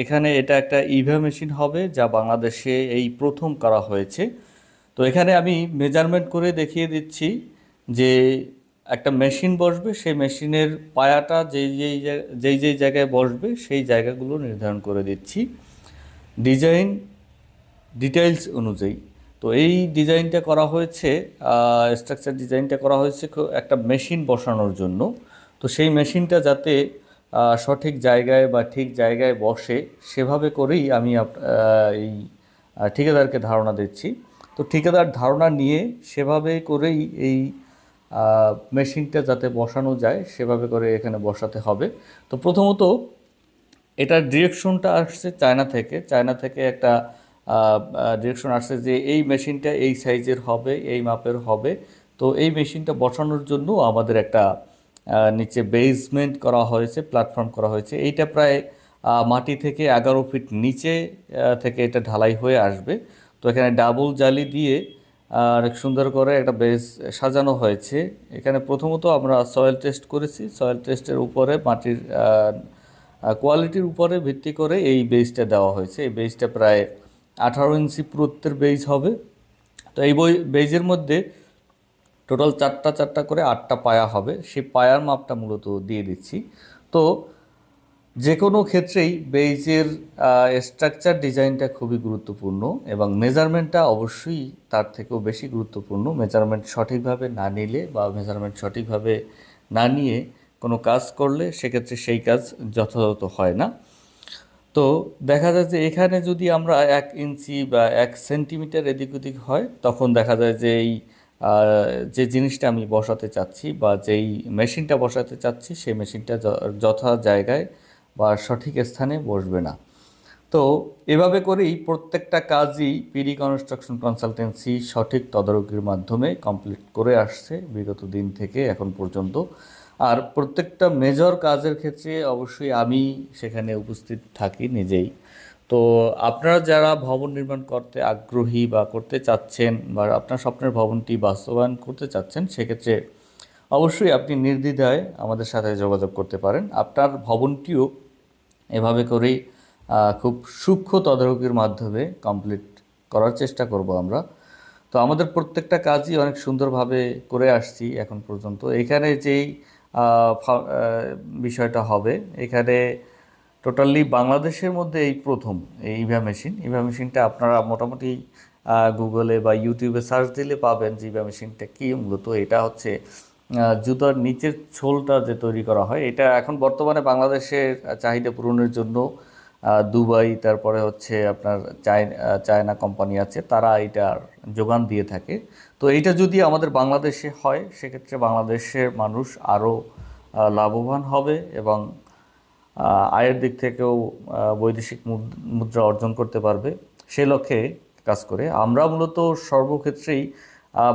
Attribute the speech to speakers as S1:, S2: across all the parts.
S1: এখানে এটা একটা ইভা মেশিন হবে যা বাংলাদেশে এই প্রথম করা হয়েছে। তো এখানে আমি মেজারমেন্ট করে দেখিয়ে দিচ্ছি যে একটা মেশিন বসবে, সেই মেশিনের পায়াটা যেই জায়গায় বসবে সেই জায়গাগুলো নির্ধারণ করে দিচ্ছি ডিজাইন ডিটেইলস অনুযায়ী। তো এই ডিজাইনটা করা হয়েছে, স্ট্রাকচার ডিজাইনটা করা হয়েছে একটা মেশিন বসানোর জন্য। তো সেই মেশিনটা যাতে সঠিক জায়গায় বা ঠিক জায়গায় বসে সেভাবে করেই আমি এই ঠিকাদারকে ধারণা দিচ্ছি। তো ঠিকাদার ধারণা নিয়ে সেভাবে করেই এই মেশিনটা যাতে বসানো যায় সেভাবে করে এখানে বসাতে হবে। তো প্রথমত এটার ডিরেকশনটা আসছে চায়না থেকে একটা ডিরেকশন আসছে যে এই মেশিনটা এই সাইজের হবে, এই মাপের হবে। তো এই মেশিনটা বসানোর জন্য আমাদের একটা নিচে বেসমেন্ট করা হয়েছে, প্ল্যাটফর্ম করা হয়েছে। এইটা প্রায় মাটি থেকে 11 ফিট নিচে থেকে এটা ঢালাই হয়ে আসবে। তো এখানে ডাবল জালি দিয়ে অনেক সুন্দর করে একটা বেস সাজানো হয়েছে। এখানে প্রথমত আমরা সয়েল টেস্ট করেছি, সয়েল টেস্টের উপরে মাটির কোয়ালিটির উপরে ভিত্তি করে এই বেসটা দেওয়া হয়েছে। এই বেসটা প্রায় 18 ইঞ্চি পুরুত্বের বেস হবে। তো এই বেজের মধ্যে টোটাল চারটা চারটা করে 8টা পায়া হবে, সেই পায়ার মাপটা মূলত দিয়ে দিচ্ছি। তো যে কোনো ক্ষেত্রেই বেইজের স্ট্রাকচার ডিজাইনটা খুবই গুরুত্বপূর্ণ এবং মেজারমেন্টটা অবশ্যই তার থেকেও বেশি গুরুত্বপূর্ণ। মেজারমেন্ট সঠিকভাবে না নিলে বা মেজারমেন্ট সঠিকভাবে না নিয়ে কোনো কাজ করলে সেক্ষেত্রে সেই কাজ যথাযথ হয় না। তো দেখা যায় যে এখানে যদি আমরা 1 ইঞ্চি বা 1 সেন্টিমিটার এদিক ওদিক হয় তখন দেখা যায় যে এই যে জিনিসটা আমি বসাতে চাচ্ছি বা যেই মেশিনটা বসাতে চাচ্ছি সেই মেশিনটা যথা জায়গায় বা সঠিক স্থানে বসবে না। তো এভাবে করেই প্রত্যেকটা কাজই পিডি কনস্ট্রাকশন কনসালটেন্সি সঠিক তদারকির মাধ্যমে কমপ্লিট করে আসছে বিগত দিন থেকে এখন পর্যন্ত। আর প্রত্যেকটা মেজর কাজের ক্ষেত্রে অবশ্যই আমি সেখানে উপস্থিত থাকি নিজেই। তো আপনারা যারা ভবন নির্মাণ করতে আগ্রহী বা করতে চাচ্ছেন বা আপনার স্বপ্নের ভবনটি বাস্তবায়ন করতে চাচ্ছেন সেক্ষেত্রে অবশ্যই আপনি নির্দ্বিধায় আমাদের সাথে যোগাযোগ করতে পারেন। আপনার ভবনটিও এভাবে করেই খুব সূক্ষ্ম তদারকির মাধ্যমে কমপ্লিট করার চেষ্টা করব আমরা। তো আমাদের প্রত্যেকটা কাজই অনেক সুন্দরভাবে করে আসছি এখন পর্যন্ত। এখানে যেই বিষয়টা হবে, এখানে টোটালি বাংলাদেশের মধ্যে এই প্রথম এই ইভা মেশিনটা আপনারা মোটামুটি গুগলে বা ইউটিউবে সার্চ দিলে পাবেন যে ইভা মেশিনটা কী। মূলত এটা হচ্ছে জুতার নিচের ছোলটা যে তৈরি করা হয়, এটা এখন বর্তমানে বাংলাদেশের চাহিদা পূরণের জন্য দুবাই, তারপরে হচ্ছে আপনার চায়না কোম্পানি আছে, তারা এটার যোগান দিয়ে থাকে। তো এইটা যদি আমাদের বাংলাদেশে হয় সেক্ষেত্রে বাংলাদেশের মানুষ আরও লাভবান হবে এবং আয়ের দিক থেকেও বৈদেশিক মুদ্রা অর্জন করতে পারবে। সে লক্ষ্যে কাজ করে আমরা মূলত সর্বক্ষেত্রেই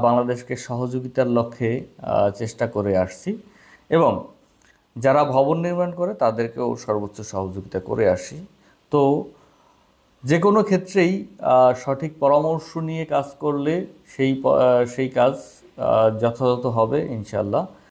S1: বাংলাদেশকে সহযোগিতার লক্ষ্যে চেষ্টা করে আসছি এবং যারা ভবন নির্মাণ করে তাদেরকেও সর্বোচ্চ সহযোগিতা করে আসি। তো যে কোনো ক্ষেত্রেই সঠিক পরামর্শ নিয়ে কাজ করলে সেই কাজ যথাযথ হবে ইনশাল্লাহ।